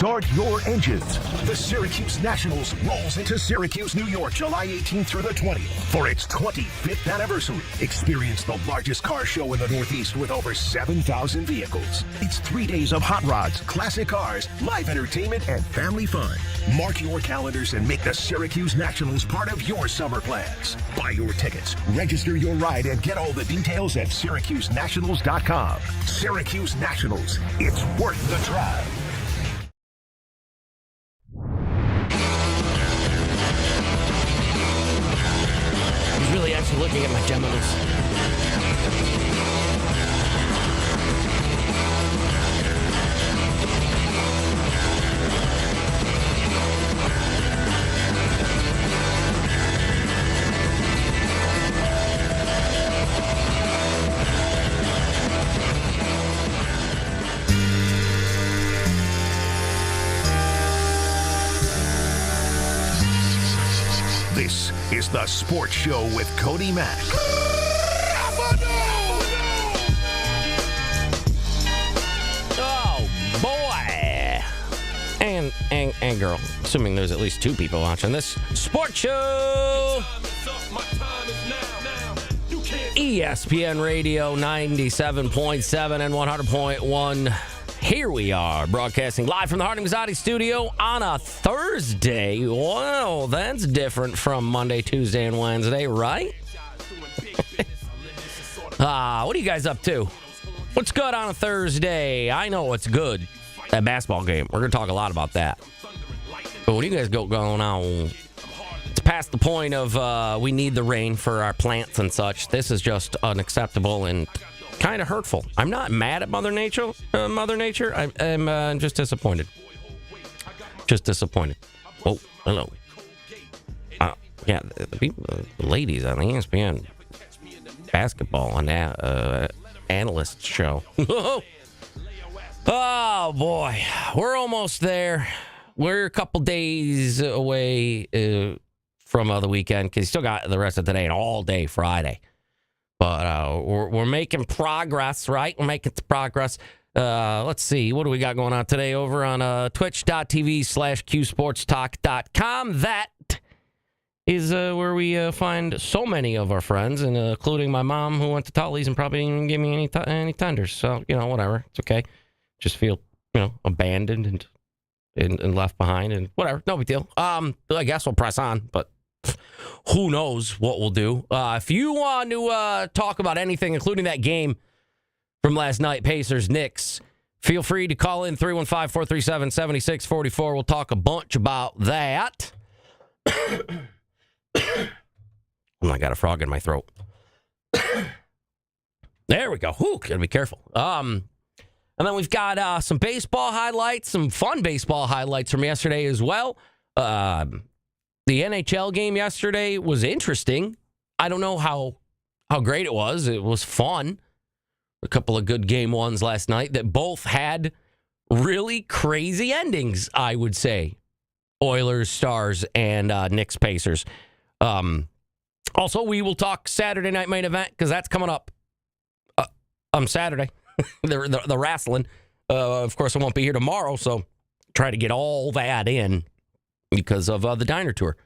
Start your engines. The Syracuse Nationals rolls into Syracuse, New York, July 18th through the 20th for its 25th anniversary. Experience the largest car show in the Northeast with over 7,000 vehicles. It's 3 days of hot rods, classic cars, live entertainment, and family fun. Mark your calendars and make the Syracuse Nationals part of your summer plans. Buy your tickets, register your ride, and get all the details at SyracuseNationals.com. Syracuse Nationals. It's worth the drive. He's really actually looking at my Geminis. This is The Sports Show with Cody Mack. Oh, boy. And girl. Assuming there's at least two people watching this sports show. ESPN Radio 97.7 and 100.1. Here we are, broadcasting live from the Harding Mazzotti studio on a Thursday. Wow, that's different from Monday, Tuesday, and Wednesday, right? What are you guys up to? What's good on a Thursday? I know what's good. That basketball game. We're going to talk a lot about that. But what do you guys got going on? It's past the point of we need the rain for our plants and such. This is just unacceptable and kind of hurtful. I'm not mad at Mother Nature. I'm just disappointed. Just disappointed. Oh, hello. Yeah, the ladies on the ESPN basketball on that analyst show. Oh boy, we're almost there. We're a couple days away from the weekend because you still got the rest of today and all day Friday. But we're making progress, right? We're making progress. Let's see. What do we got going on today over on twitch.tv/qsportstalk.com. That is where we find so many of our friends, and including my mom who went to Tully's and probably didn't even give me any tenders. So, whatever. It's okay. Just feel, abandoned and left behind and whatever. No big deal. I guess we'll press on, but who knows what we'll do. If you want to talk about anything, including that game from last night, Pacers-Knicks, feel free to call in 315-437-7644. We'll talk a bunch about that. I got a frog in my throat. There we go. Whew, gotta be careful. And then we've got some baseball highlights, some fun baseball highlights from yesterday as well. The NHL game yesterday was interesting. I don't know how great it was. It was fun. A couple of good game ones last night that both had really crazy endings, I would say. Oilers, Stars, and Knicks, Pacers. Also, we will talk Saturday night main event because that's coming up on Saturday. the wrestling. Of course, I won't be here tomorrow, so try to get all that in because of the diner tour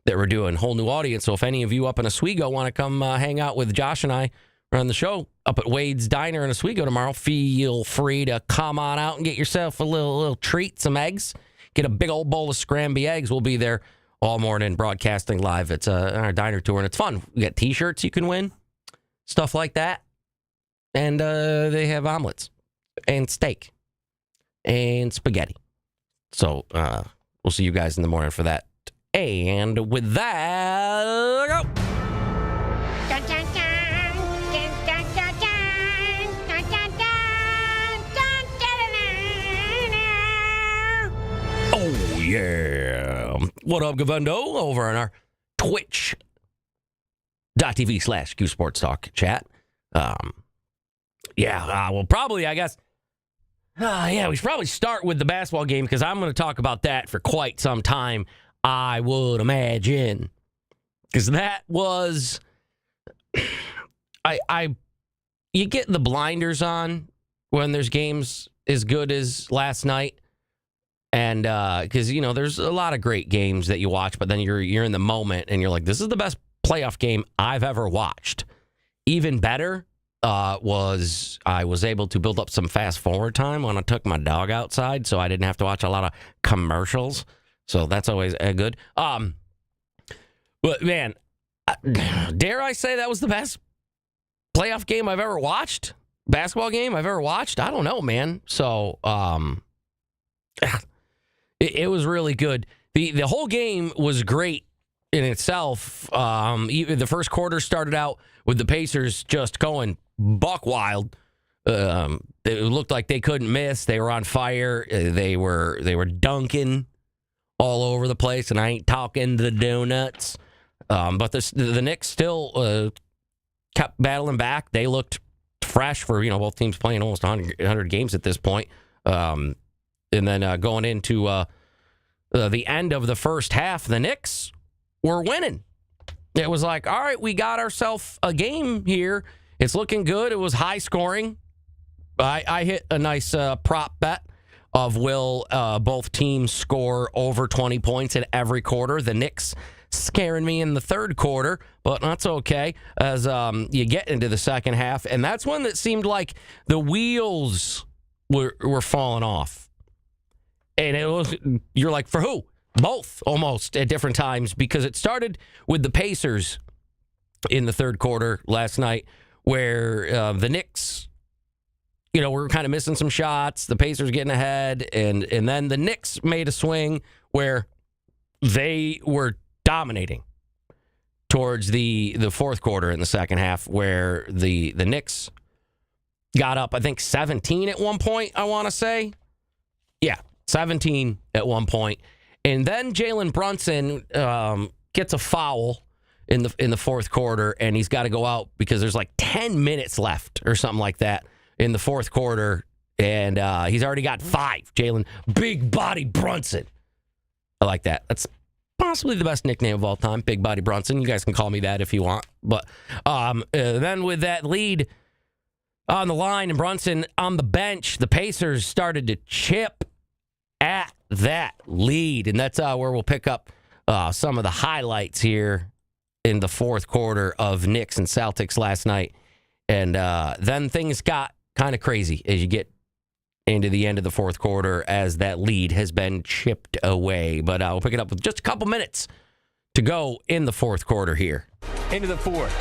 that we're doing. Whole new audience. So if any of you up in Oswego want to come hang out with Josh and I on the show up at Wade's Diner in Oswego tomorrow, feel free to come on out and get yourself a little treat, some eggs. Get a big old bowl of scrambled eggs. We'll be there all morning broadcasting live. It's our diner tour, and it's fun. We got T-shirts you can win, stuff like that. And they have omelets and steak and spaghetti. So we'll see you guys in the morning for that. And with that, go. Oh, yeah. What up, Govendo? Over on our twitch.tv/QSportsTalk chat. Well, probably, I guess. We should probably start with the basketball game because I'm going to talk about that for quite some time, I would imagine. Because that was, you get the blinders on when there's games as good as last night. And because, there's a lot of great games that you watch, but then you're in the moment and you're like, this is the best playoff game I've ever watched. Even better was I was able to build up some fast forward time when I took my dog outside, so I didn't have to watch a lot of commercials. So that's always good. But man, dare I say that was the best playoff game I've ever watched? Basketball game I've ever watched? I don't know, man. So it was really good. The whole game was great in itself. The first quarter started out with the Pacers just going buck wild. It looked like they couldn't miss. They were on fire. They were dunking all over the place, and I ain't talking the donuts. But the Knicks still kept battling back. They looked fresh for both teams playing almost 100 games at this point. And then going into the end of the first half, the Knicks were winning. It was like, all right, we got ourselves a game here. It's looking good. It was high scoring. I hit a nice prop bet of will both teams score over 20 points in every quarter. The Knicks scaring me in the third quarter, but that's okay as you get into the second half. And that's when it seemed like the wheels were falling off. And you're like, for who? Both, almost, at different times, because it started with the Pacers in the third quarter last night, where the Knicks, were kind of missing some shots. The Pacers getting ahead, and then the Knicks made a swing where they were dominating towards the fourth quarter in the second half, where the Knicks got up, I think, 17 at one point, I want to say. Yeah, 17 at one point. And then Jalen Brunson gets a foul in the fourth quarter, and he's got to go out because there's like 10 minutes left or something like that in the fourth quarter, and he's already got 5. Jalen Big Body Brunson. I like that. That's possibly the best nickname of all time, Big Body Brunson. You guys can call me that if you want. But then with that lead on the line and Brunson on the bench, the Pacers started to chip at that lead, and that's where we'll pick up some of the highlights here in the fourth quarter of Knicks and Celtics last night. And then things got kind of crazy as you get into the end of the fourth quarter as that lead has been chipped away. But we'll pick it up with just a couple minutes to go in the fourth quarter here. Into the fourth.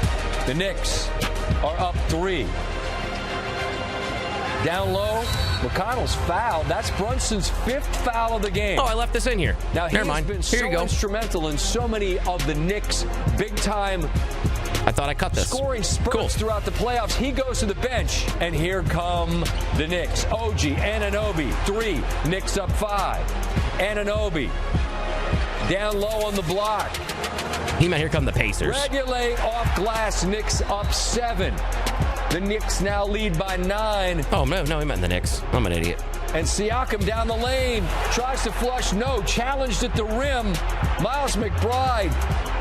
The Knicks are up 3. Down low, McConnell's fouled. That's Brunson's 5th foul of the game. Oh, I left this in here. Now, Never mind. Been Here so you go. Instrumental in so many of the Knicks' big-time I thought I cut this. Scoring spurts throughout the playoffs. He goes to the bench, and here come the Knicks. OG, Anunoby, 3. Knicks up 5. Anunoby down low on the block. He meant here come the Pacers. Regulate off glass. Knicks up 7. The Knicks now lead by 9. Oh, no, he meant the Knicks. I'm an idiot. And Siakam down the lane. Tries to flush. No. Challenged at the rim. Miles McBride.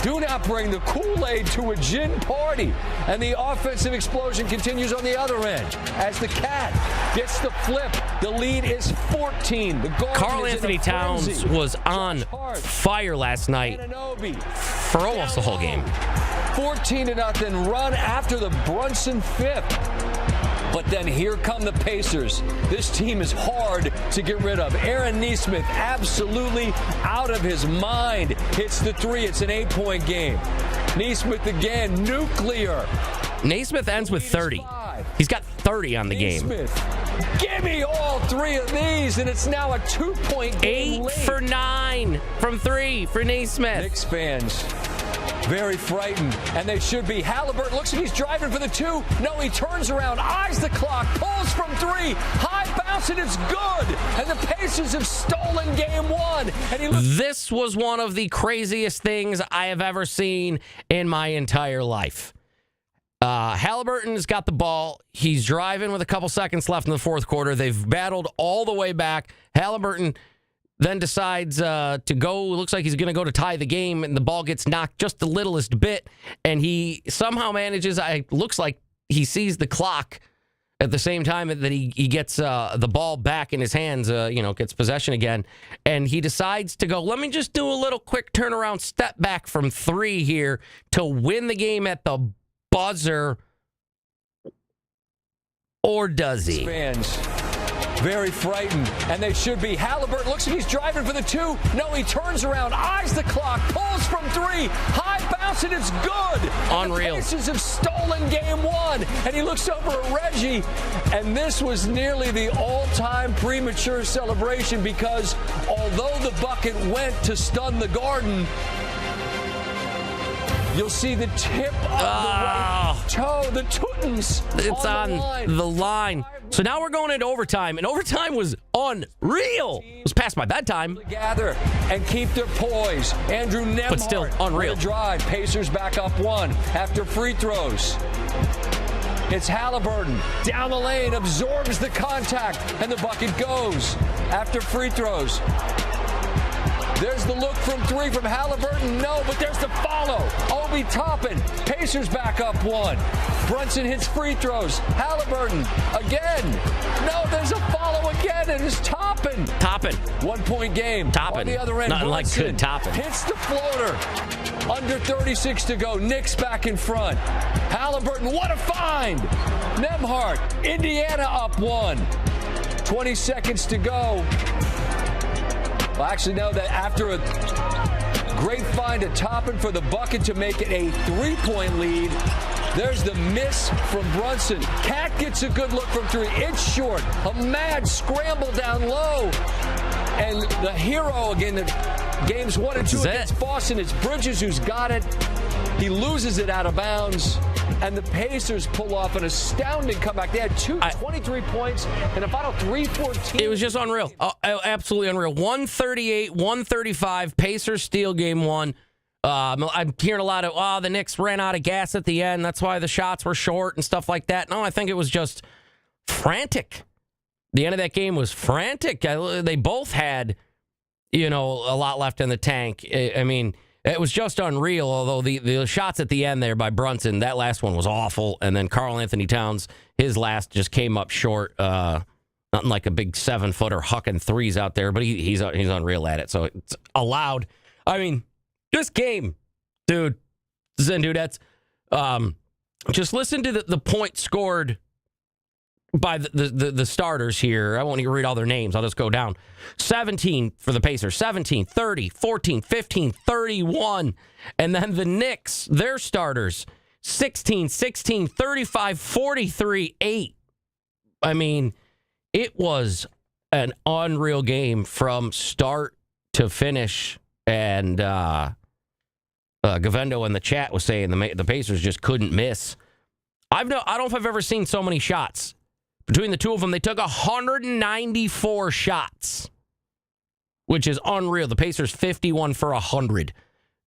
Do not bring the Kool-Aid to a gin party. And the offensive explosion continues on the other end. As the Cat gets the flip, the lead is 14. The Karl Anthony Towns was on fire last night for almost the whole game. 14-0 run after the Brunson 5th. But then here come the Pacers. This team is hard to get rid of. Aaron Nesmith, absolutely out of his mind, hits the 3. It's an 8-point game. Nesmith again, nuclear. Naismith ends with 30. He's got 30 on the game. Give me all 3 of these, and it's now a 2-point game. 8 for 9 from 3 for Naismith. Knicks fans very frightened, and they should be. Halliburton looks like he's driving for the 2. No, he turns around, eyes the clock, pulls from 3. High bounce, and it's good. And the Pacers have stolen game 1. And this was one of the craziest things I have ever seen in my entire life. Halliburton's got the ball. He's driving with a couple seconds left in the fourth quarter. They've battled all the way back. Halliburton then decides to go. Looks like he's going to go to tie the game, and the ball gets knocked just the littlest bit, and he somehow manages. Looks like he sees the clock at the same time that he gets the ball back in his hands, gets possession again, and he decides to go, let me just do a little quick turnaround step back from 3 here to win the game at the buzzer. Or does he? Fans very frightened, and they should be. Halliburton looks like he's driving for the 2. No, he turns around, eyes the clock, pulls from 3, high bounce, and it's good. Unreal. The Pacers have stolen game 1, and he looks over at Reggie, and this was nearly the all-time premature celebration because although the bucket went to stun the Garden, you'll see the tip of the right toe, the tuttons. It's on the line. So now we're going into overtime, and overtime was unreal. It was past my bedtime. Gather and keep their poise. Andrew Nembhard, but still unreal. On the drive. Pacers back up 1 after free throws. It's Halliburton down the lane, absorbs the contact, and the bucket goes after free throws. There's the look from 3 from Halliburton. No, but there's the follow. Obi Toppin. Pacers back up 1. Brunson hits free throws. Halliburton again. No, there's a follow again. And it's Toppin. 1-point game. Toppin. On the other end, nothing like good Toppin. Hits the floater. Under 36 to go. Knicks back in front. Halliburton, what a find. Nembhard. Indiana up 1. 20 seconds to go. Well, actually, no, that after a great find at Toppin for the bucket to make it a 3-point lead, there's the miss from Brunson. Cat gets a good look from 3. It's short. A mad scramble down low. And the hero, again, the games 1 and 2 against Boston, it's Bridges who's got it. He loses it out of bounds. And the Pacers pull off an astounding comeback. They had 23 points and a final 3-14. It was just unreal. Absolutely unreal. 138-135. Pacers steal game 1. I'm hearing a lot of, the Knicks ran out of gas at the end. That's why the shots were short and stuff like that. No, I think it was just frantic. The end of that game was frantic. They both had, a lot left in the tank. I mean, it was just unreal, although the shots at the end there by Brunson, that last one was awful. And then Karl Anthony Towns, his last just came up short. Nothing like a big 7-footer hucking threes out there, but he's unreal at it. So it's allowed. I mean, this game, dude, Zendudettes, just listen to the points scored by the starters here. I won't even read all their names. I'll just go down. 17 for the Pacers, 17, 30, 14, 15, 31. And then the Knicks, their starters, 16, 16, 35, 43, 8. I mean, it was an unreal game from start to finish. And Govendo in the chat was saying the Pacers just couldn't miss. I don't know if I've ever seen so many shots. Between the two of them, they took 194 shots, which is unreal. The Pacers 51 for 100.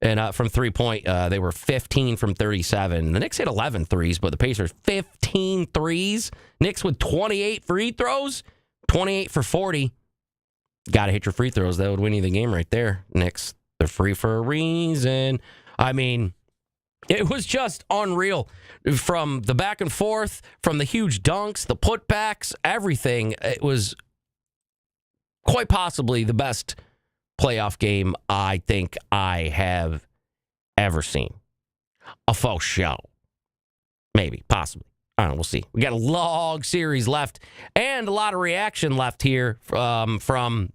And from 3-point, they were 15 from 37. The Knicks hit 11 threes, but the Pacers 15 threes. Knicks with 28 free throws, 28 for 40. Got to hit your free throws. That would win you the game right there. Knicks, they're free for a reason. I mean, it was just unreal. From the back and forth, from the huge dunks, the putbacks, everything. It was quite possibly the best playoff game I think I have ever seen. A faux show. Maybe, possibly. I don't know, we'll see. We got a long series left and a lot of reaction left here from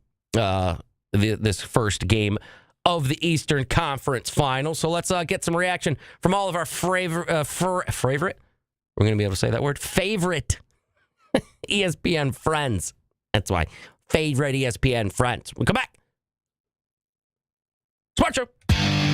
this first game of the Eastern Conference Final. So let's get some reaction from all of our favorite. We're going to be able to say that word. Favorite ESPN friends. That's why. Favorite ESPN friends. We'll come back. Smart Show.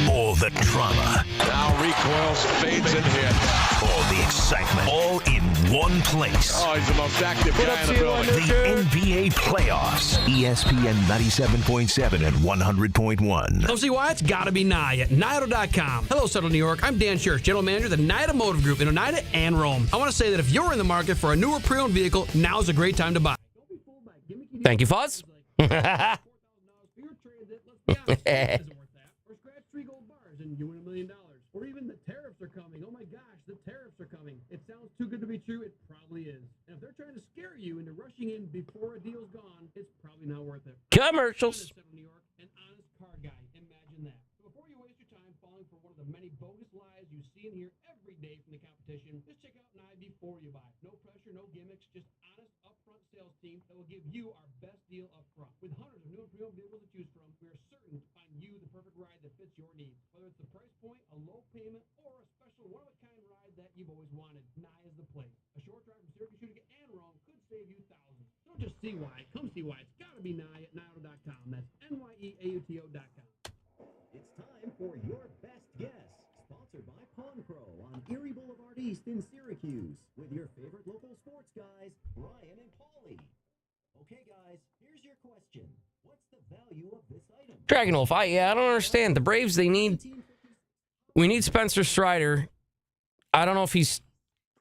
All the drama. Now recoils, fades, and hits. All the excitement. All in one place. Oh, he's the most active guy in the building. The NBA playoffs. ESPN 97.7 and 100.1. See why? It's got to be Nye at Nido.com. Hello, Central New York. I'm Dan Scherz, General Manager of the Nida Motive Group in Oneida and Rome. I want to say that if you're in the market for a newer pre-owned vehicle, now's a great time to buy. Thank you, Fuzz. And you win $1 million. Or even the tariffs are coming. Oh my gosh, the tariffs are coming. It sounds too good to be true. It probably is. And if they're trying cashing in before a deal's gone, it's probably not worth it. Commercials. New York, an honest car guy. Imagine that. So before you waste your time falling for one of the many bogus lies you see and hear every day from the competition, just check out Nye before you buy. No pressure, no gimmicks, just honest, upfront sales team that will give you our best deal up front. With hundreds of new and pre-owned vehicles to choose from, we are certain to find you the perfect ride that fits your needs. Whether it's the price point, a low payment, or a special one-of-a-kind ride that you've always wanted, Nye is the place. A short drive from Syracuse, Utica, and Rome could save you thousands. Don't just see why. Come see why. It's got to be Nye at NyeAuto.com. That's NYEAUTO.com. It's time for Your Best Guess, sponsored by Pawn Pro on Erie Boulevard East in Syracuse, with your favorite local sports guys, Brian and Paulie. Okay, guys, here's your question. What's the value of this item? Dragon Wolf, I don't understand. The Braves, we need Spencer Strider. I don't know if he's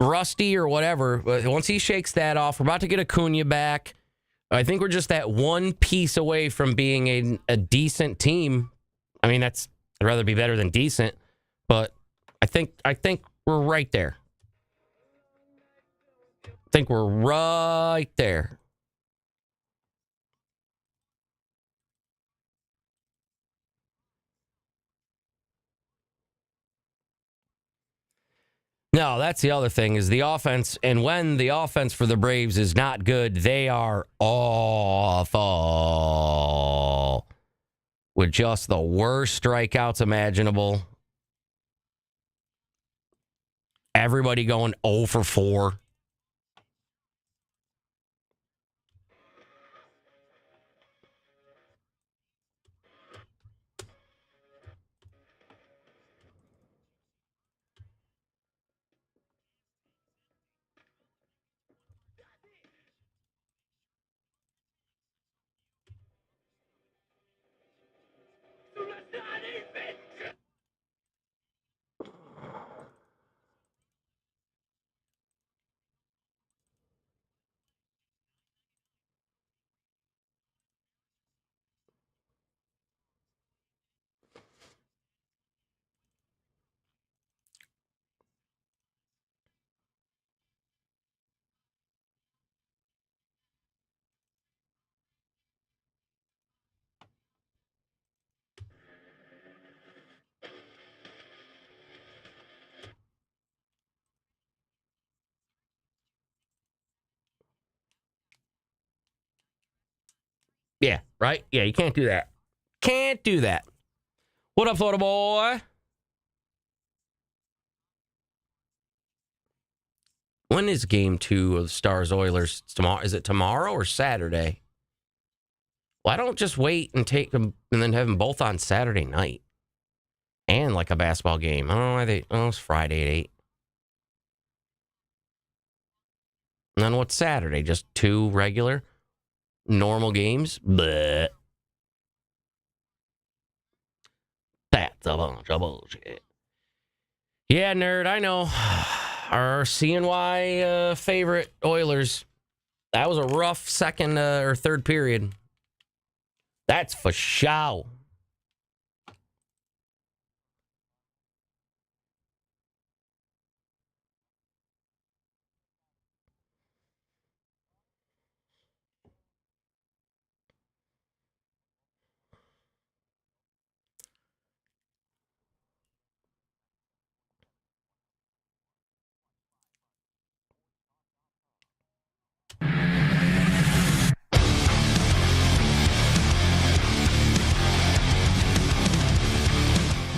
rusty or whatever, but once he shakes that off, we're about to get Acuna back. I think we're just that one piece away from being a decent team. I mean, I'd rather be better than decent, but I think we're right there. I think we're right there. No, that's the other thing is the offense. And when the offense for the Braves is not good, they are awful. With just the worst strikeouts imaginable. Everybody going 0 for 4. Yeah, right? Yeah, you can't do that. Can't do that. What up, Florida boy? When is game 2 of the Stars Oilers? Tomorrow? Is it tomorrow or Saturday? Why don't just wait and take them and then have them both on Saturday night? And like a basketball game. I don't know why it's Friday at 8. And then what's Saturday? Just 2 regular? Normal games? Bleh. That's a bunch of bullshit. Yeah, nerd, I know. Our CNY favorite Oilers. That was a rough second or third period. That's for sure.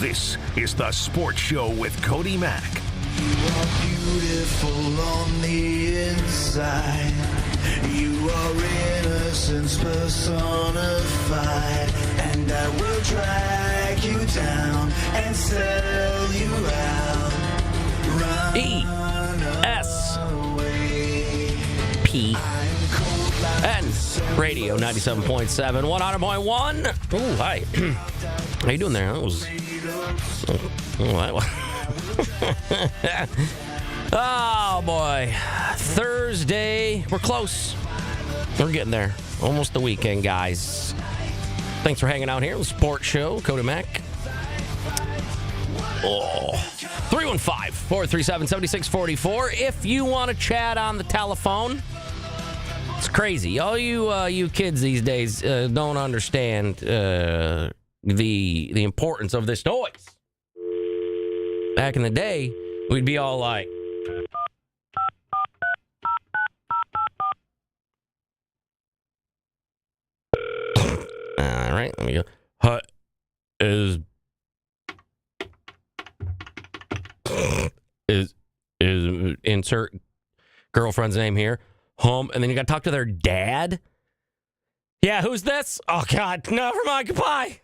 This is The Sports Show with Cody Mack. You are beautiful on the inside. You are innocence personified. And I will drag you down and sell you out. Run ESPN Radio 97.7, 100.1. Ooh, hi. How you doing there? That was... Oh, boy. Thursday. We're close. We're getting there. Almost the weekend, guys. Thanks for hanging out here. The Sports Show. Cody Mack. 315-437-7644. If you want to chat on the telephone, It's crazy. All you kids these days don't understand the importance of this noise. Back in the day, we'd be all like, all right, let me go. Is insert girlfriend's name here. And then you got to talk to their dad. Yeah, who's this? Oh, God, never mind. Goodbye.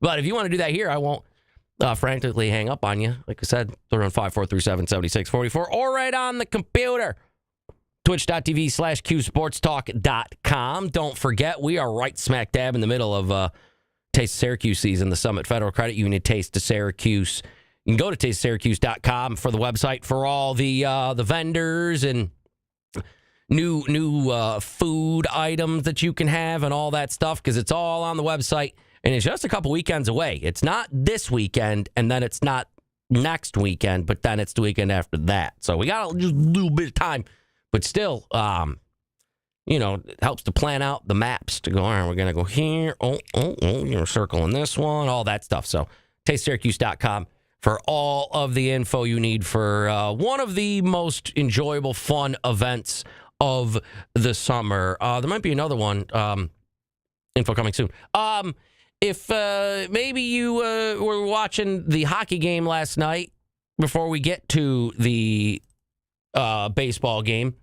But if you want to do that here, I won't frantically hang up on you. Like I said, throw on 5437-7644 or right on the computer. Twitch.tv/QSportsTalk.com. Don't forget, we are right smack dab in the middle of Taste of Syracuse season, the Summit Federal Credit Union Taste of Syracuse. You can go to tastesyracuse.com for the website for all the vendors and new food items that you can have and all that stuff, because it's all on the website, and it's just a couple weekends away. It's not this weekend, and then it's not next weekend, but then it's the weekend after that. So we got just a little bit of time, but still, it helps to plan out the maps to go, all right, we're going to go here. You're circling this one, all that stuff. So tastesyracuse.com for all of the info you need for one of the most enjoyable, fun events of the summer. There might be another one. Info coming soon. If maybe you were watching the hockey game last night before we get to the baseball game,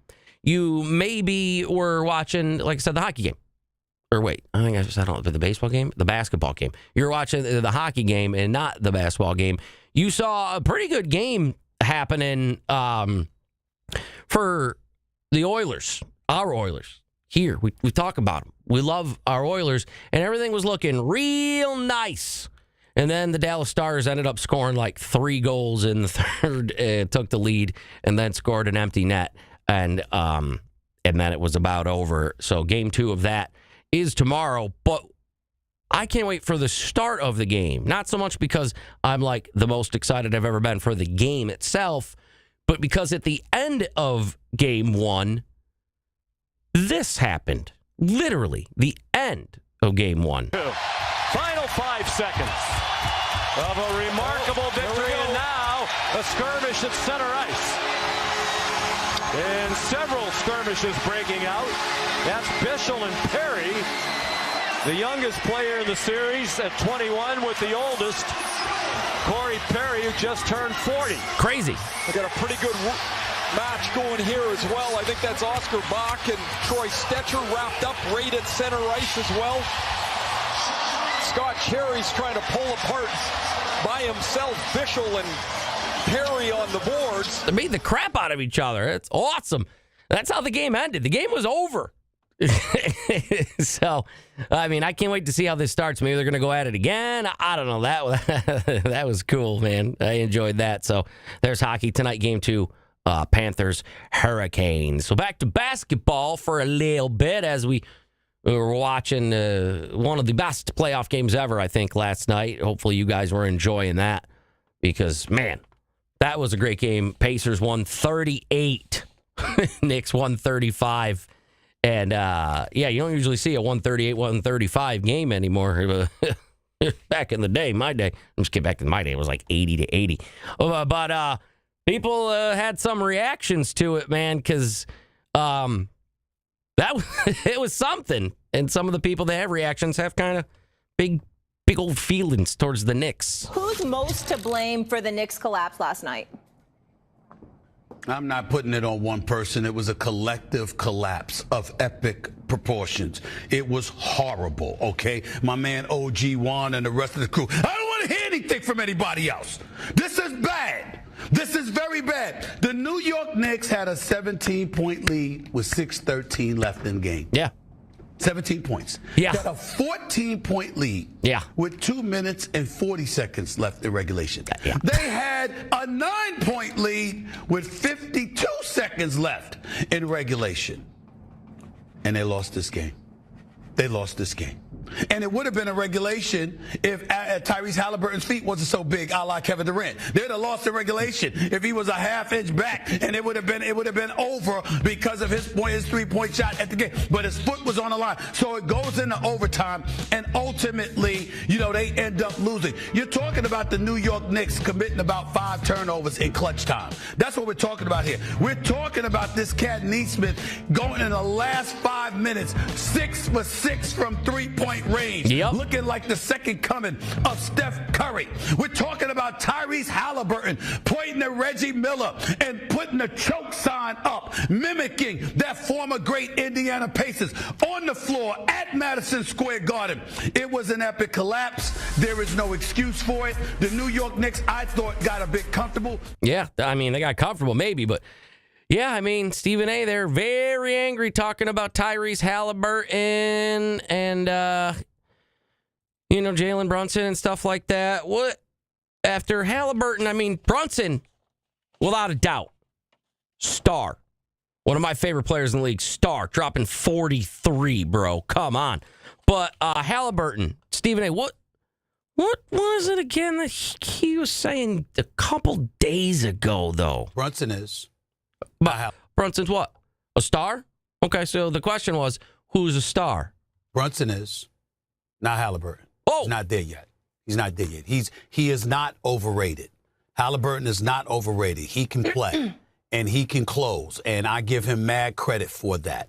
you maybe were watching, like I said, the hockey game. Or wait, I think I said the baseball game? The basketball game. You're watching the hockey game and not the basketball game. You saw a pretty good game happening for the Oilers, our Oilers. Here, we talk about them. We love our Oilers, and everything was looking real nice. And then the Dallas Stars ended up scoring like 3 goals in the third, took the lead, and then scored an empty net, and then it was about over. So game 2 of that is tomorrow, but I can't wait for the start of the game. Not so much because I'm like the most excited I've ever been for the game itself, but because at the end of game 1, this happened. Literally, the end of game 1. Final 5 seconds of a remarkable victory, and now a skirmish at center ice. And several skirmishes breaking out. That's Bischel and Perry. The youngest player in the series at 21 with the oldest, Corey Perry, who just turned 40. Crazy. They got a pretty good match going here as well. I think that's Oscar Bach and Troy Stetcher wrapped up right at center ice as well. Scott Cherry's trying to pull apart by himself Bischel and Perry on the boards. They beat the crap out of each other. It's awesome. That's how the game ended. The game was over. So, I mean, I can't wait to see how this starts. Maybe they're going to go at it again. I don't know. That was cool, man. I enjoyed that. So, there's hockey tonight, game 2, Panthers, Hurricanes. So, back to basketball for a little bit as we were watching one of the best playoff games ever, I think, last night. Hopefully, you guys were enjoying that because, man, that was a great game. Pacers won 38. Knicks won 35. And, you don't usually see a 138, 135 game anymore. Back in the day, my day. I'm just kidding. Back in my day, it was like 80 to 80. But people had some reactions to it, man, because it was something. And some of the people that have reactions have kind of big old feelings towards the Knicks. Who's most to blame for the Knicks' collapse last night? I'm not putting it on one person. It was a collective collapse of epic proportions. It was horrible, okay? My man OG Juan and the rest of the crew. I don't want to hear anything from anybody else. This is bad. This is very bad. The New York Knicks had a 17-point lead with 6:13 left in the game. Yeah. 17 points. Yeah. Got a 14-point lead. Yeah. With 2 minutes and 40 seconds left in regulation. Yeah. They had a 9-point lead with 52 seconds left in regulation. And they lost this game. they lost this game. And it would have been a regulation if Tyrese Halliburton's feet wasn't so big, a la Kevin Durant. They'd have lost the regulation if he was a half-inch back, and it would have been over because of his 3-point shot at the game. But his foot was on the line, so it goes into overtime, and ultimately, they end up losing. You're talking about the New York Knicks committing about 5 turnovers in clutch time. That's what we're talking about here. We're talking about this cat Nesmith going in the last 5 minutes, 6 for 6 from 3-point range, looking like the second coming of Steph Curry. We're talking about Tyrese Halliburton pointing to Reggie Miller and putting a choke sign up, mimicking that former great Indiana Pacers on the floor at Madison Square Garden. It was an epic collapse. There is no excuse for it. The New York Knicks, I thought, got a bit comfortable. Yeah, I mean, they got comfortable maybe, but yeah, I mean, Stephen A., they're very angry talking about Tyrese Halliburton and, Jalen Brunson and stuff like that. What? After Halliburton, I mean, Brunson, without a doubt, star. One of my favorite players in the league, star, dropping 43, bro. Come on. But Halliburton, Stephen A., what was it again that he was saying a couple days ago, though? Brunson is. Brunson's what? A star? Okay, so the question was, who's a star? Brunson is. Not Halliburton. Oh. He's not there yet. He is not overrated. Halliburton is not overrated. He can play, and he can close, and I give him mad credit for that.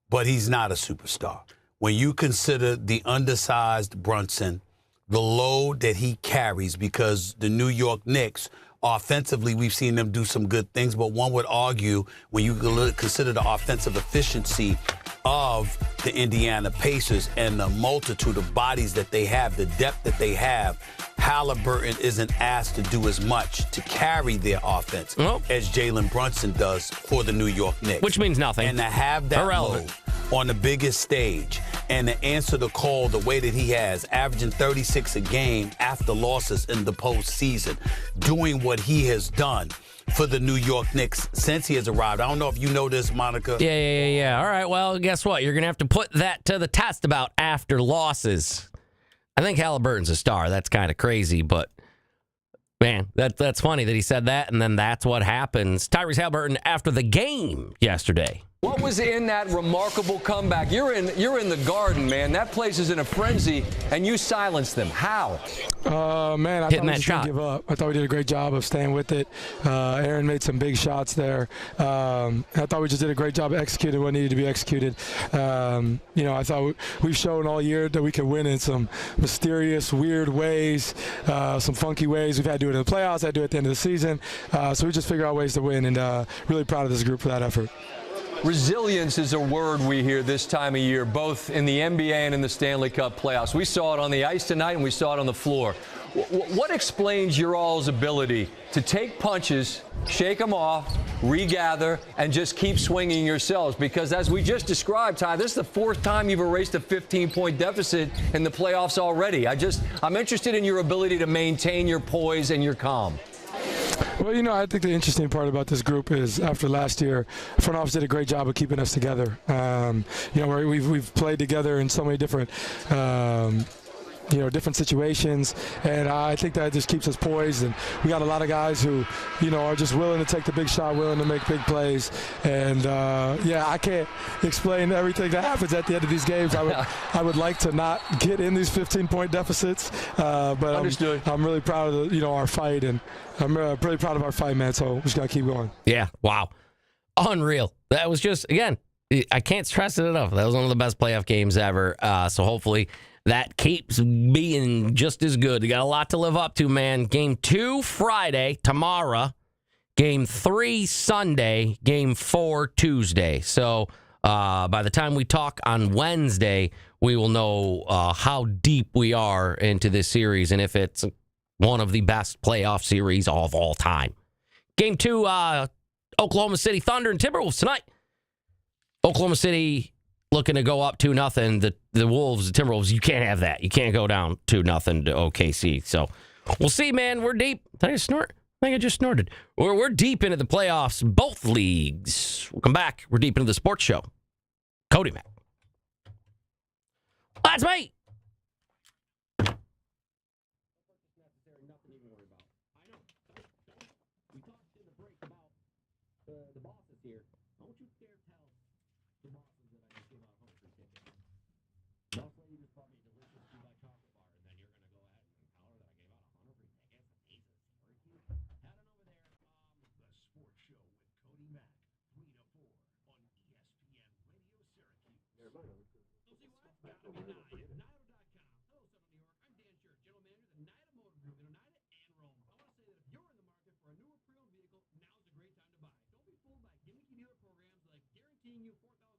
But he's not a superstar. When you consider the undersized Brunson, the load that he carries, because the New York Knicks, offensively, we've seen them do some good things, but one would argue when you consider the offensive efficiency of the Indiana Pacers and the multitude of bodies that they have, the depth that they have, Halliburton isn't asked to do as much to carry their offense as Jalen Brunson does for the New York Knicks. Which means nothing. And to have that load on the biggest stage and to answer the call the way that he has, averaging 36 a game after losses in the postseason, doing what he has done for the New York Knicks since he has arrived. I don't know if you know this, Monica. Yeah. All right, well, guess what? You're going to have to put that to the test about after losses. I think Halliburton's a star. That's kind of crazy, but, man, that's funny that he said that, and then that's what happens. Tyrese Halliburton after the game yesterday. What was in that remarkable comeback? You're in the Garden, man. That place is in a frenzy, and you silenced them. How? Man, I thought we just didn't give up. I thought we did a great job of staying with it. Aaron made some big shots there. I thought we just did a great job of executing what needed to be executed. I thought we've shown all year that we can win in some mysterious, weird ways, some funky ways. We've had to do it in the playoffs, had to do it at the end of the season. So we just figure out ways to win, and really proud of this group for that effort. Resilience is a word we hear this time of year, both in the NBA and in the Stanley Cup playoffs. We saw it on the ice tonight, and we saw it on the floor. What explains your all's ability to take punches, shake them off, regather, and just keep swinging yourselves? Because as we just described, Ty, this is the 4th time you've erased a 15-point deficit in the playoffs already. I'm interested in your ability to maintain your poise and your calm. Well, I think the interesting part about this group is after last year, front office did a great job of keeping us together. We've played together in so many different different situations, and I think that just keeps us poised. And we got a lot of guys who, are just willing to take the big shot, willing to make big plays. And I can't explain everything that happens at the end of these games. I would like to not get in these 15-point deficits, but I'm really proud of our fight, and I'm really proud of our fight, man. So we just gotta keep going. Yeah, wow, unreal. That was just, again, I can't stress it enough. That was one of the best playoff games ever. So hopefully that keeps being just as good. You got a lot to live up to, man. Game 2 Friday, tomorrow. Game 3 Sunday. Game 4 Tuesday. So by the time we talk on Wednesday, we will know how deep we are into this series and if it's one of the best playoff series of all time. Game 2, Oklahoma City Thunder and Timberwolves tonight. Oklahoma City looking to go up 2-0. The Wolves, the Timberwolves, you can't have that. You can't go down 2-0 to OKC. So we'll see, man. We're deep. Did I snort? I think I just snorted. We're deep into the playoffs, both leagues. We'll come back. We're deep into the sports show. Cody Mack. That's me. We talked in the break about the bosses here. Don't you dare tell the bosses that I just gave out a home free ticket. Boss lady just bought me a delicious Dubai chocolate bar, and then you're going to go ahead and tell her that I gave out 100 free tickets. Amazing. Head on over there. The Sports Show with Cody Mack, 3 to 4 on ESPN Radio Syracuse. So see what? Gotta be Naya. Naya.com. Hello, Southern New York. I'm Dan Church, General Manager of the Naya Motor Group in Oneida and Rome. I want to say that if you're in the market for a newer pre-owned vehicle, now's a great time to buy. Don't be fooled by gimmicky dealer programs like guaranteeing you $4,000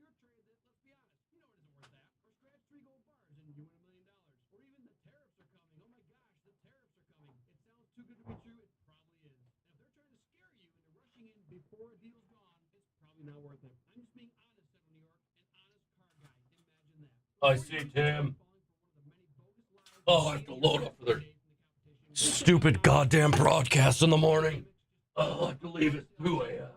for your trade that, let's be honest, you know it isn't worth that. Or scratch 3 gold bars and you win $1 million. Or even the tariffs are coming. Oh my gosh, the tariffs are coming. It sounds too good to be true. It probably is. And if they're trying to scare you into rushing in before a deal's gone, it's probably not worth it. I'm just being honest, Central New York, an honest car guy. Imagine that. I see, Tim. Oh, I have to load up for their stupid goddamn broadcast in the morning. Oh, I have to leave at 2 a.m.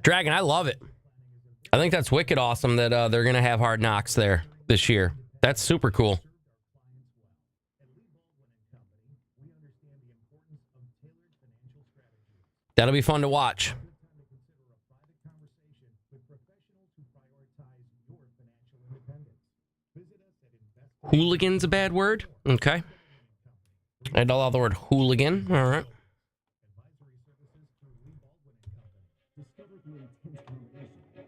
Dragon, I love it. I think that's wicked awesome that they're going to have Hard Knocks there this year. That's super cool. That'll be fun to watch. Hooligan's a bad word? Okay. I don't allow the word hooligan. All right. Discover the intense combination of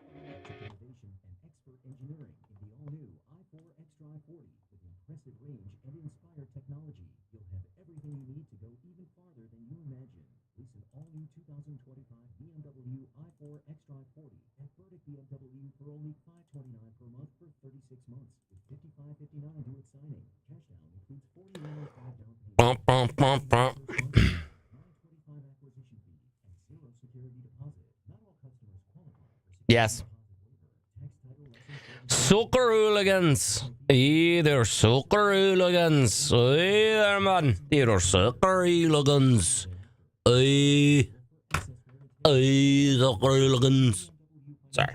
innovation and expert engineering in the all-new i4 Extra i40 with impressive range and inspired technology. You'll have everything you need to go even farther than you imagine. Lease an all-new 2025 BMW i4 Extra i40 at Burdick BMW for only $529 per month for 36 months with $55.59 due at signing. Cash down includes $40 down payment. Bump, bump, bump, bump. $9.25 acquisition fee and zero security deposit. Yes. Soccer hooligans. Hey, they're soccer hooligans. Hey there, man. They're soccer hooligans. Hey. Hey, soccer hooligans. Sorry.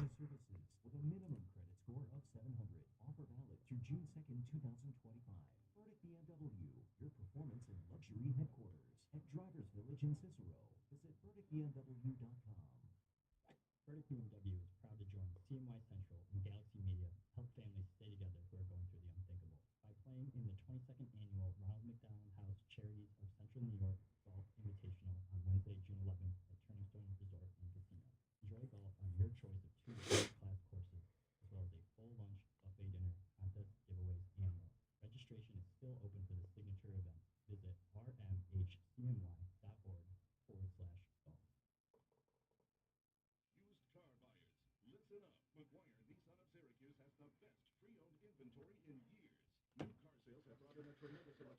Burdick BMW is proud to join CMY Central and Galaxy Media to help families stay together who are going through the unthinkable by playing in the 22nd annual Ronald McDonald House Charities of Central New York Golf Invitational on Wednesday, June 11th at Turning Stone Resort and Casino. Enjoy golf on your choice of 2 world-class courses, as well as a full lunch, buffet dinner, contest, giveaways, and more. Registration is still open for the signature event. Visit rmhcmy.org/golf.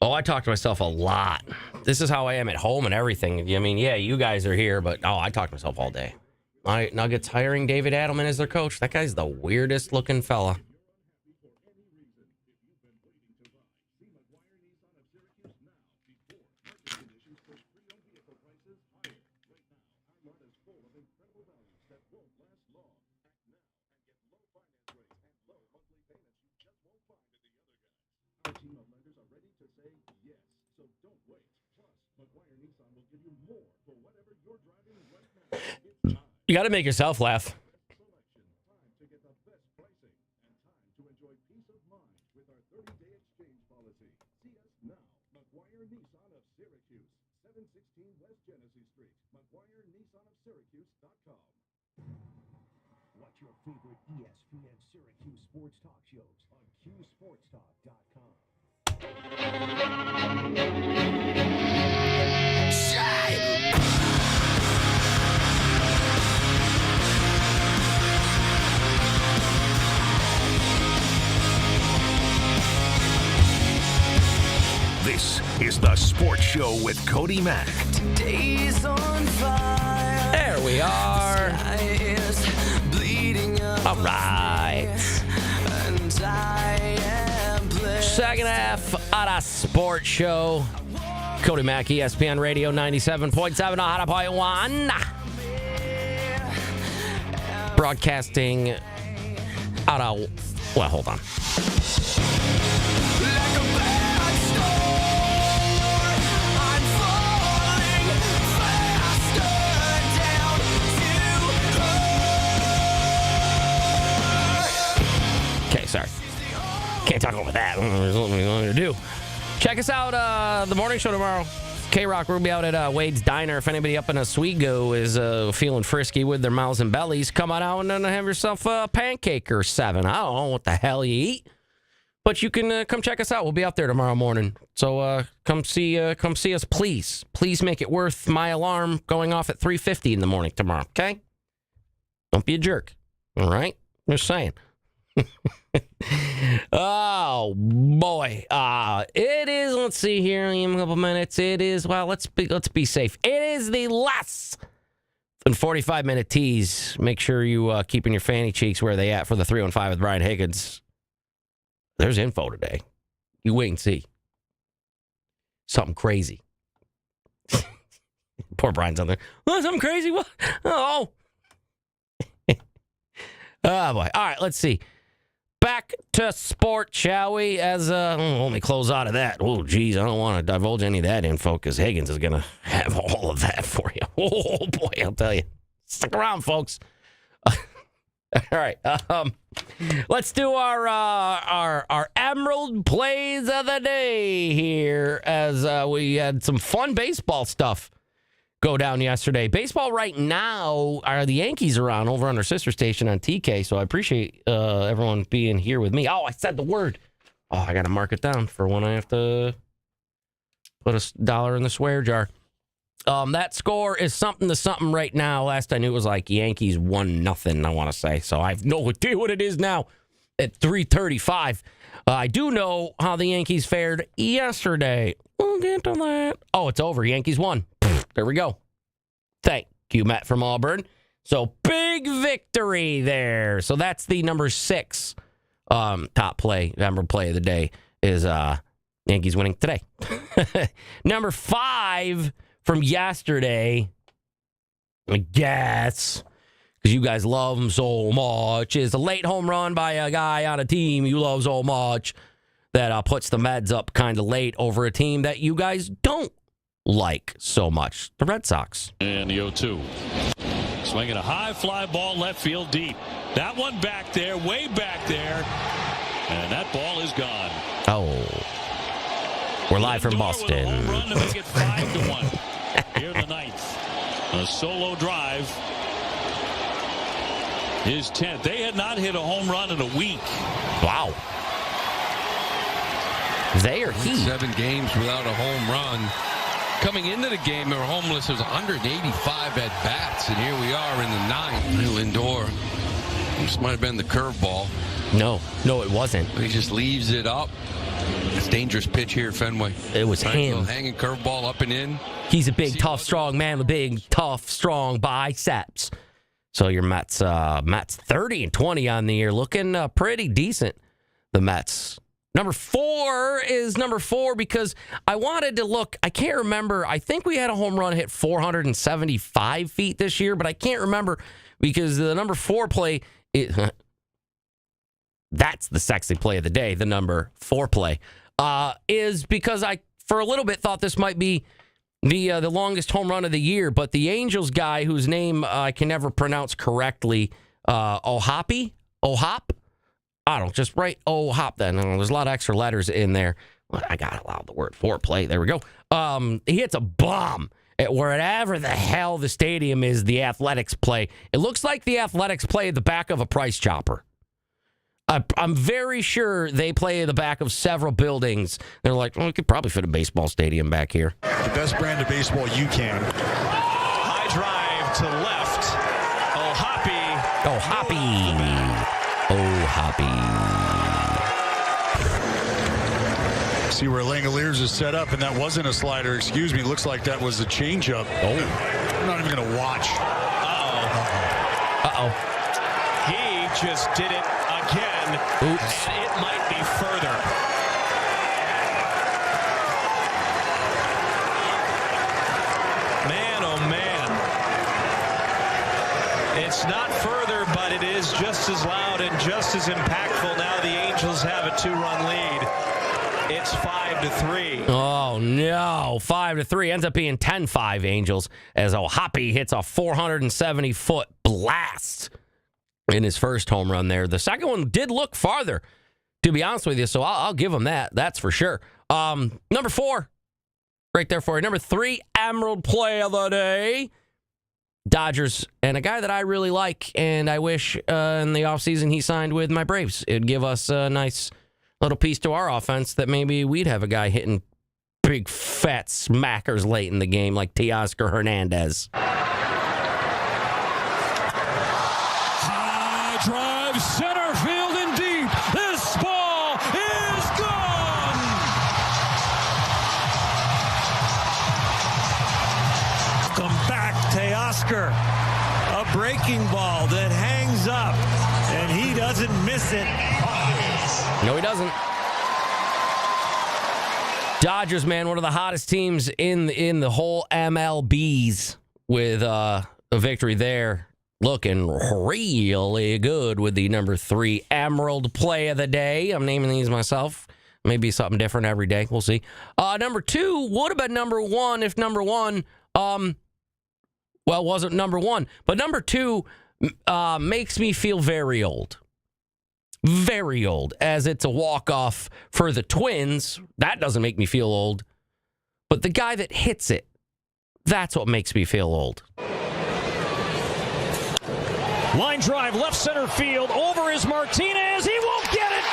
Oh, I talk to myself a lot. This is how I am at home and everything. I mean, yeah, you guys are here, but I talk to myself all day. All right, Nuggets hiring David Adelman as their coach. That guy's the weirdest looking fella. You got to make yourself laugh. Watch your favorite ESPN Syracuse sports talk shows on QSportsTalk.com. This is the Sports Show with Cody Mack. Today's on fire. There we are. All right. Second half of the sports show. Cody Mack, ESPN Radio 97.7 100.1. Broadcasting out of... Well, hold on. Okay, sorry. Can't talk over that. There's nothing to do. Check us out the morning show tomorrow. K-Rock, we'll be out at Wade's Diner. If anybody up in Oswego is feeling frisky with their mouths and bellies, come on out and have yourself a pancake or 7. I don't know what the hell you eat, but you can come check us out. We'll be out there tomorrow morning. So come see us, please. Please make it worth my alarm going off at 3:50 in the morning tomorrow, okay? Don't be a jerk, all right? Just saying. Oh boy, it is. Let's see here in a couple minutes. It is. Well, let's be safe. It is the less than 45-minute tease. Make sure you keeping your fanny cheeks where they at for the 3-on-5 with Brian Higgins. There's info today. You wait and see. Something crazy. Poor Brian's on there. Oh, something crazy. What? Oh. Oh boy. All right. Let's see. Back to sport, shall we? As let me close out of that. Oh, geez, I don't want to divulge any of that info because Higgins is going to have all of that for you. Oh, boy, I'll tell you. Stick around, folks. All right. Let's do our Emerald Plays of the Day here as we had some fun baseball stuff go down yesterday. Baseball right now, the Yankees are on over on our sister station on TK, so I appreciate everyone being here with me. Oh, I said the word. Oh, I got to mark it down for when I have to put $1 in the swear jar. That score is something to something right now. Last I knew it was like Yankees 1-0, I want to say, so I have no idea what it is now at 3:35. I do know how the Yankees fared yesterday. We'll get to that. Oh, it's over. Yankees won. There we go. Thank you, Matt from Auburn. So big victory there. So that's the number 6 top play, Emerald Play of the day is Yankees winning today. Number 5 from yesterday, I guess, because you guys love him so much, is a late home run by a guy on a team you love so much that puts the Meds up kind of late over a team that you guys don't like so much, the Red Sox. And the 0-2. Swinging a high fly ball left field deep. That one back there, way back there. And that ball is gone. Oh. We're live from Boston. Home run to make it 5-1. Here in the 9th. A solo drive. His 10th. They had not hit a home run in a week. Wow. They are he. 7 games without a home run. Coming into the game, they were homeless. There's 185 at bats, and here we are in the 9th. Real Lindor. This might have been the curveball. No, it wasn't. He just leaves it up. It's a dangerous pitch here at Fenway. It was him. Hanging curveball up and in. He's a big, tough, strong man with big, tough, strong biceps. So your Mets 30-20 on the year, looking pretty decent. The Mets. Number 4 is number 4 because I wanted to look. I can't remember. I think we had a home run hit 475 feet this year, but I can't remember because the number 4 play, that's the sexy play of the day, the number 4 play, is because I, for a little bit, thought this might be the longest home run of the year, but the Angels guy, whose name I can never pronounce correctly, Ohop? I don't just write Hop then. There's a lot of extra letters in there. I got to allow the word foreplay. There we go. He hits a bomb at wherever the hell the stadium is the Athletics play. It looks like the Athletics play at the back of a price chopper. I'm very sure they play at the back of several buildings. They're like, well, we could probably fit a baseball stadium back here. The best brand of baseball you can. High drive to left. See where Langoliers is set up, and that wasn't a slider. Excuse me. Looks like that was a changeup. Oh. I'm not even going to watch. Uh-oh. He just did it again. Oops. And it might be further. Man, oh man. It's not further, but it is just as loud and just as impactful. Now the Angels have a 2-run lead. It's 5-3. Oh, no. 5-3. Ends up being 10-5 Angels as O'Hoppe hits a 470-foot blast in his first home run there. The second one did look farther, to be honest with you, so I'll give him that. That's for sure. Number 4, right there for you. Number 3, Emerald Play of the Day. Dodgers, and a guy that I really like, and I wish in the offseason he signed with my Braves. It'd give us a nice little piece to our offense that maybe we'd have a guy hitting big fat smackers late in the game like Teoscar Hernandez. High drive, center field and deep. This ball is gone. Come back, Teoscar. A breaking ball that hangs up, and he doesn't miss it. No, he doesn't. Dodgers, man, one of the hottest teams in the whole MLBs with a victory there. Looking really good with the number 3 Emerald Play of the Day. I'm naming these myself. Maybe something different every day. We'll see. Number 2 would have been number 1 if number 1, wasn't number 1. But number 2 makes me feel very old. Very old, as it's a walk-off for the Twins. That doesn't make me feel old. But the guy that hits it, that's what makes me feel old. Line drive, left center field. Over is Martinez. He won't get it.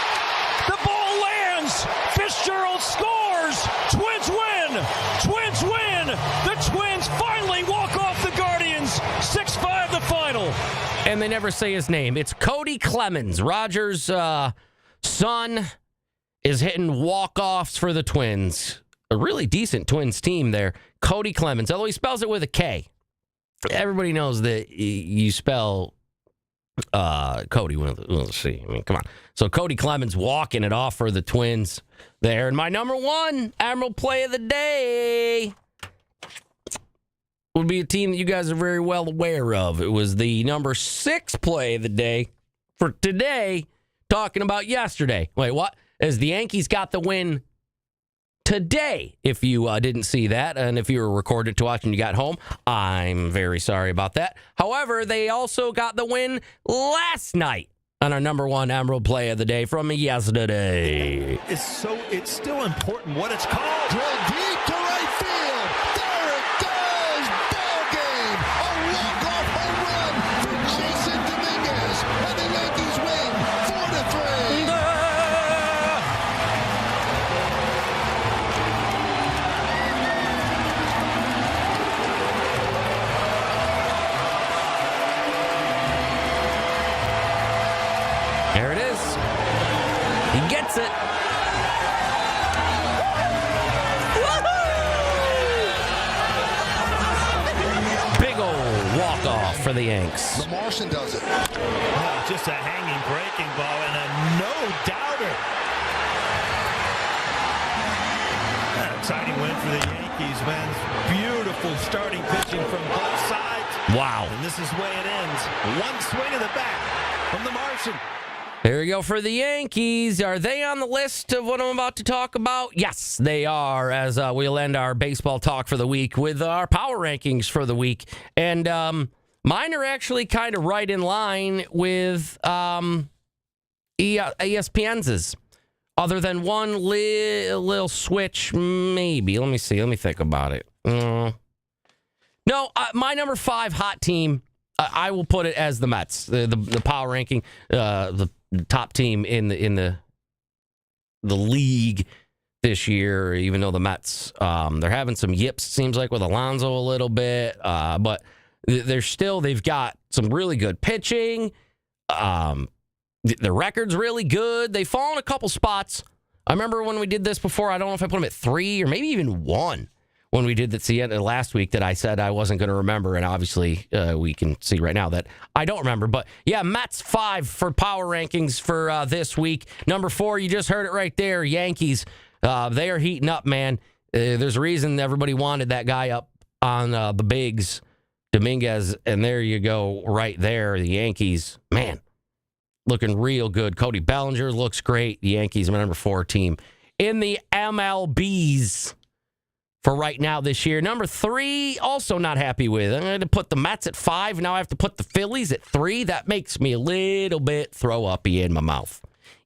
The ball lands. Fitzgerald scores. Twins win. Twins win. The Twins finally walk off the Guardians. 6-5 the final. And they never say his name. It's Cody Clemens. Rogers' son is hitting walk-offs for the Twins. A really decent Twins team there. Cody Clemens, although he spells it with a K. Everybody knows that you spell Cody with a C. I mean, come on. So Cody Clemens walking it off for the Twins there. And my number 1 Emerald Play of the Day would be a team that you guys are very well aware of. It was the number 6 play of the day for today, talking about yesterday. Wait, what? As the Yankees got the win today, if you didn't see that, and if you were recorded to watch and you got home, I'm very sorry about that. However, they also got the win last night on our number 1 Emerald Play of the Day from yesterday. It's still important what it's called. Drill deep to right field. There it goes. Ball game. A walk-off home run for Jason Dominguez. And the Yankees win 4-3. There it is. He gets it. Big old walk-off for the Yanks. The Martian does it. Oh, just a hanging breaking ball and a no-doubter. An exciting win for the Yankees, man. Beautiful starting pitching from both sides. Wow. And this is the way it ends. One swing of the bat from the Martian. There we go for the Yankees. Are they on the list of what I'm about to talk about? Yes, they are, as we'll end our baseball talk for the week with our power rankings for the week. And mine are actually kind of right in line with ESPN's, other than one little switch, maybe. Let me see. Let me think about it. No, my number 5 hot team, I will put it as the Mets. The power ranking, the top team in the league this year, even though the Mets, they're having some yips, seems like, with Alonso a little bit, but they've got some really good pitching. The record's really good. They've fallen a couple spots I remember when we did this before, I don't know if I put them at 3 or maybe even 1 when we did this the end of last week that I said I wasn't going to remember. And obviously we can see right now that I don't remember. But yeah, Mets 5 for power rankings for this week. Number 4, you just heard it right there, Yankees. They are heating up, man. There's a reason everybody wanted that guy up on the bigs, Dominguez. And there you go right there, the Yankees. Man. Looking real good. Cody Bellinger looks great. The Yankees are my number 4 team in the MLBs for right now this year. Number 3, also not happy with. I'm going to put the Mets at 5. Now I have to put the Phillies at 3. That makes me a little bit throw uppy in my mouth.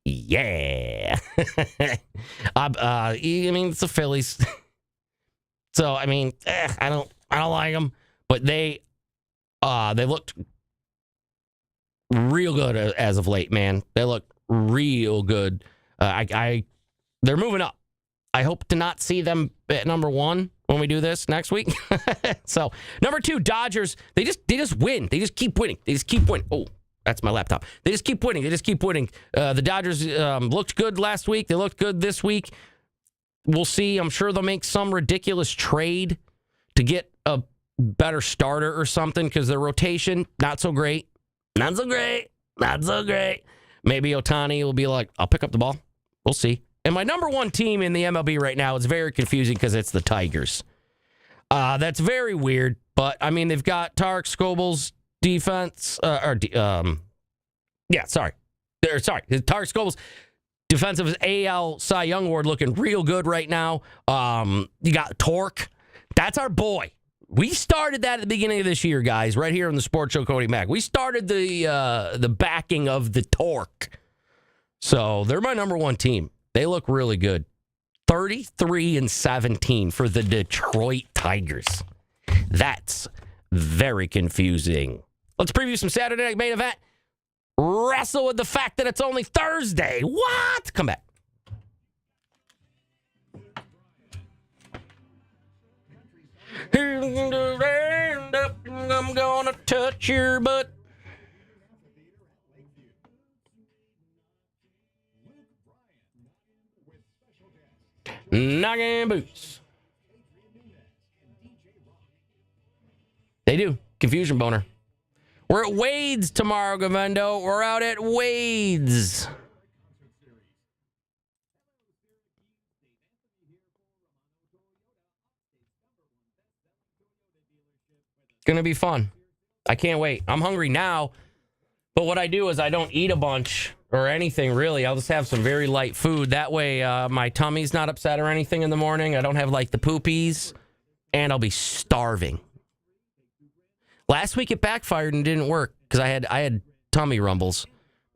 Yeah. I mean, it's the Phillies. So, I mean, I don't like them. But they looked real good as of late, man. They look real good. They're moving up. I hope to not see them at number 1 when we do this next week. So, number 2, Dodgers. They just win. They just keep winning. Oh, that's my laptop. They just keep winning. The Dodgers looked good last week. They looked good this week. We'll see. I'm sure they'll make some ridiculous trade to get a better starter or something because their rotation, not so great. Not so great. Maybe Ohtani will be like, I'll pick up the ball. We'll see. And my number 1 team in the MLB right now is very confusing because it's the Tigers. That's very weird. But, I mean, they've got Tarek Skobel's defense. Tarek Skobel's defensive AL Cy Young Award looking real good right now. You got Torque. That's our boy. We started that at the beginning of this year, guys, right here on the Sports Show, Cody Mack. We started the backing of the Torque. So they're my number 1 team. They look really good. 33-17 for the Detroit Tigers. That's very confusing. Let's preview some Saturday Night Main Event. Wrestle with the fact that it's only Thursday. What? Come back. I'm gonna touch your butt. Knocking boots. They do. Confusion boner. We're at Wade's tomorrow, Govendo. We're out at Wade's. Going to be fun. I can't wait. I'm hungry now. But what I do is I don't eat a bunch or anything, really. I'll just have some very light food. That way my tummy's not upset or anything in the morning. I don't have, like, the poopies. And I'll be starving. Last week it backfired and didn't work because I had tummy rumbles.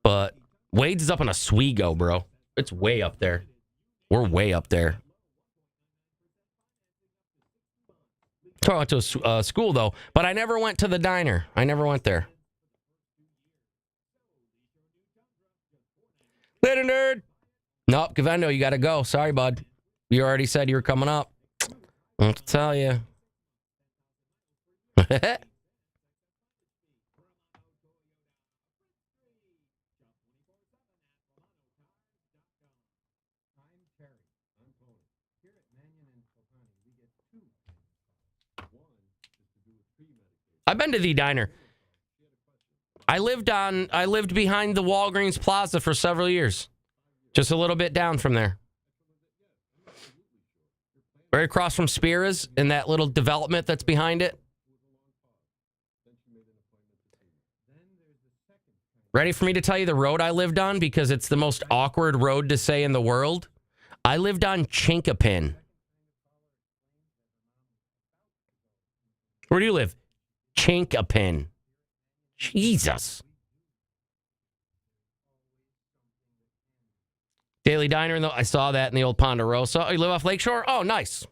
But Wade's is up on Oswego, bro. It's way up there. We're way up there. I went to a school, though, but I never went to the diner. I never went there. Later, nerd. Nope, Govendo, you got to go. Sorry, bud. You already said you were coming up. I want to tell you. I've been to the diner. I lived behind the Walgreens Plaza for several years. Just a little bit down from there. Right across from Spira's in that little development that's behind it. Ready for me to tell you the road I lived on? Because it's the most awkward road to say in the world. I lived on Chinkapin. Where do you live? Chinkapin. Jesus. Daily Diner, I saw that in the old Ponderosa. Oh, you live off Lakeshore? Oh, nice.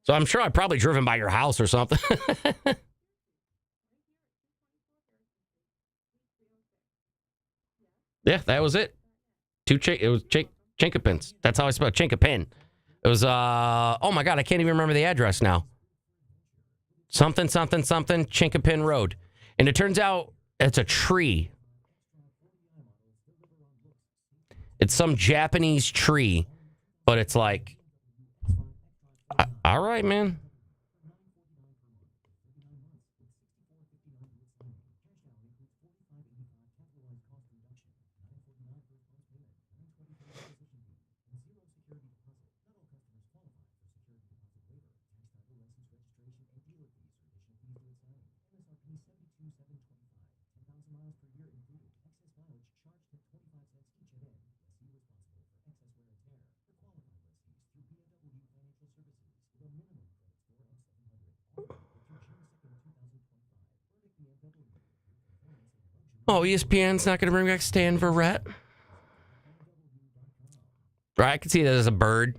So I'm sure I've probably driven by your house or something. Yeah, that was it. It was Chinkapins. That's how I spelled Chinkapin. It was, oh my God, I can't even remember the address now. Something, Chinkapin Road. And it turns out it's a tree. It's some Japanese tree, but it's like, all right, man. Oh, ESPN's not going to bring back Stan Verrett? Right, I can see that as a bird.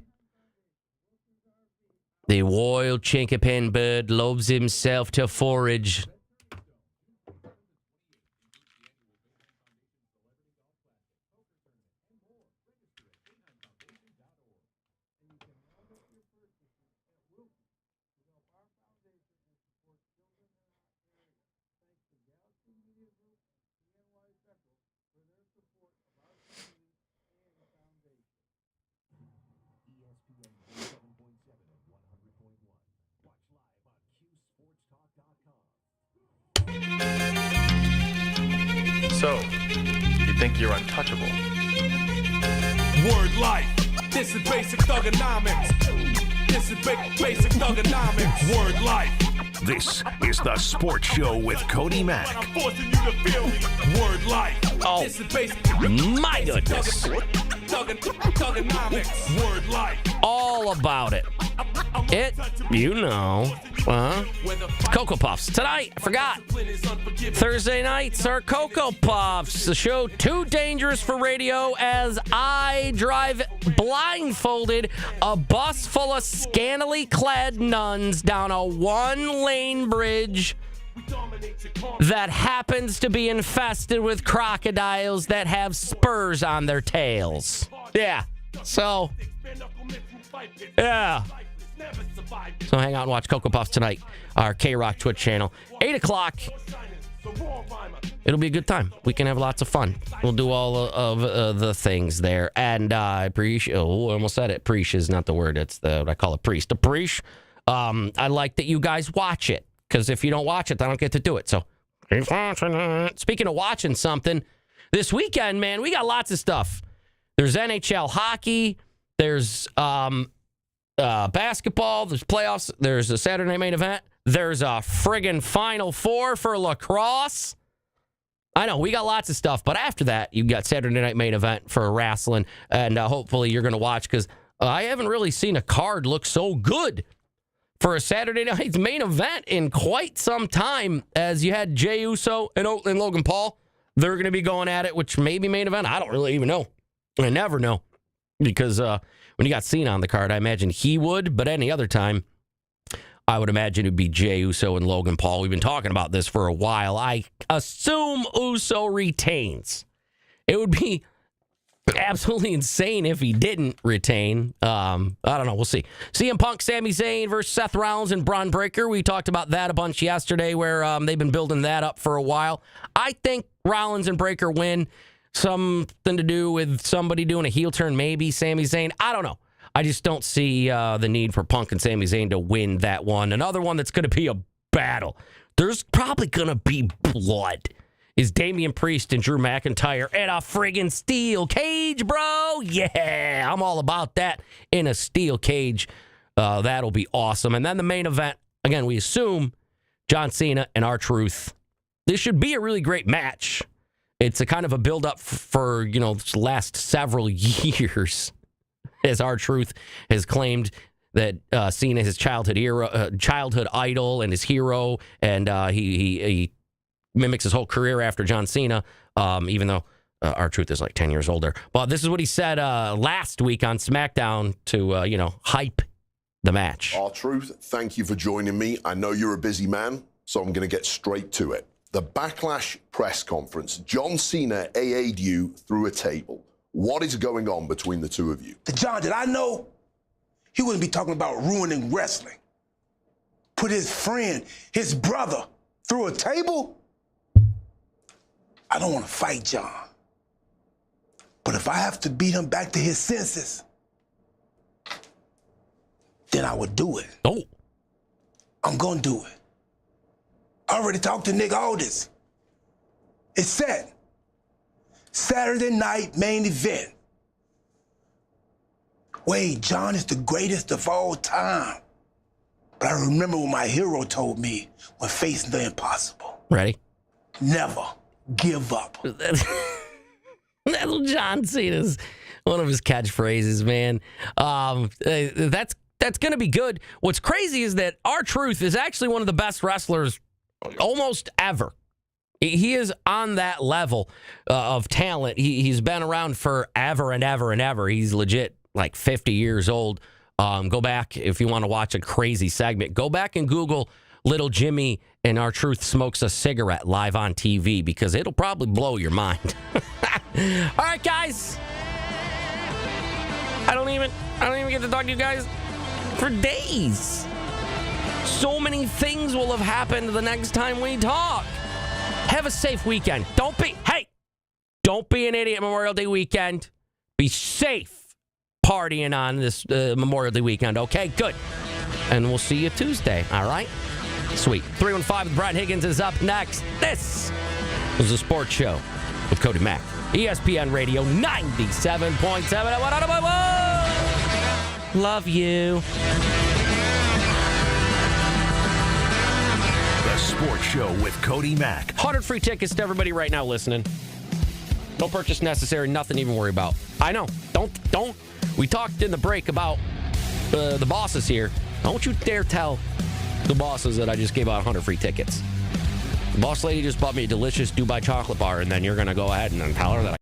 The wild chinkapin bird loves himself to forage. So, you think you're untouchable? Word life. This is basic thugonomics. This is basic thugonomics. Word life. This is the Sports Show with Cody Mack. I'm forcing you to feel me. Word life. Oh, this is basic. My goodness. Thugonomics. Word life. All about it. Cocoa Puffs. Tonight, I forgot. Thursday nights are Cocoa Puffs. The show too dangerous for radio as I drive blindfolded a bus full of scantily clad nuns down a one-lane bridge that happens to be infested with crocodiles that have spurs on their tails. Yeah. So, yeah. So hang out and watch Cocoa Puffs tonight, our K-Rock Twitch channel. 8 o'clock. It'll be a good time. We can have lots of fun. We'll do all of the things there. And I almost said it. Preach is not the word. It's what I call a priest. A preach. I like that you guys watch it, because if you don't watch it, I don't get to do it. So keep watching it. Speaking of watching something, this weekend, man, we got lots of stuff. There's NHL hockey. There's basketball. There's playoffs. There's a Saturday night main event. There's a friggin' Final Four for lacrosse. I know, we got lots of stuff. But after that, you got Saturday night main event for wrestling. And hopefully you're going to watch, because I haven't really seen a card look so good for a Saturday night main event in quite some time, as you had Jey Uso and Logan Paul. They're going to be going at it, which may be main event. I don't really even know. I never know. Because when you got Cena on the card, I imagine he would. But any other time, I would imagine it would be Jey Uso and Logan Paul. We've been talking about this for a while. I assume Uso retains. It would be absolutely insane if he didn't retain. I don't know. We'll see. CM Punk, Sami Zayn versus Seth Rollins and Braun Breaker. We talked about that a bunch yesterday, where they've been building that up for a while. I think Rollins and Breaker win. Something to do with somebody doing a heel turn, maybe Sami Zayn. I don't know. I just don't see the need for Punk and Sami Zayn to win that one. Another one that's going to be a battle. There's probably going to be blood. Is Damian Priest and Drew McIntyre in a friggin' steel cage, bro? Yeah, I'm all about that in a steel cage. That'll be awesome. And then the main event, again, we assume John Cena and R-Truth. This should be a really great match. It's a kind of a build-up for, the last several years, as R-Truth has claimed that Cena is his childhood idol and his hero, and he mimics his whole career after John Cena, even though R-Truth is like 10 years older. But this is what he said last week on SmackDown to, hype the match. R-Truth, thank you for joining me. I know you're a busy man, so I'm going to get straight to it. The Backlash press conference, John Cena AA'd you through a table. What is going on between the two of you? John, did I know he wouldn't be talking about ruining wrestling? Put his friend, his brother, through a table? I don't want to fight John. But if I have to beat him back to his senses, then I would do it. Oh. I'm going to do it. I already talked to Nick Aldis. It's set. Saturday night main event. Wade, John is the greatest of all time. But I remember what my hero told me when facing the impossible. Ready? Never give up. That's John Cena's one of his catchphrases, man. That's going to be good. What's crazy is that R-Truth is actually one of the best wrestlers almost ever. He is on that level of talent. He's been around forever and ever and ever. He's legit like 50 years old. Go back if you want to watch a crazy segment. Go back and Google Little Jimmy and R-Truth smokes a cigarette live on TV because it'll probably blow your mind. All right, guys. I don't even get to talk to you guys for days. So many things will have happened the next time we talk. Have a safe weekend. Don't be an idiot Memorial Day weekend. Be safe partying on this Memorial Day weekend, okay? Good. And we'll see you Tuesday, all right? Sweet. 315 with Brian Higgins is up next. This was the Sports Show with Cody Mack. ESPN Radio 97.7. Love you. The Sports Show with Cody Mack. 100 free tickets to everybody right now listening. No purchase necessary, nothing to even worry about. I know. Don't. We talked in the break about the bosses here. Don't you dare tell the bosses that I just gave out 100 free tickets. The boss lady just bought me a delicious Dubai chocolate bar, and then you're going to go ahead and tell her that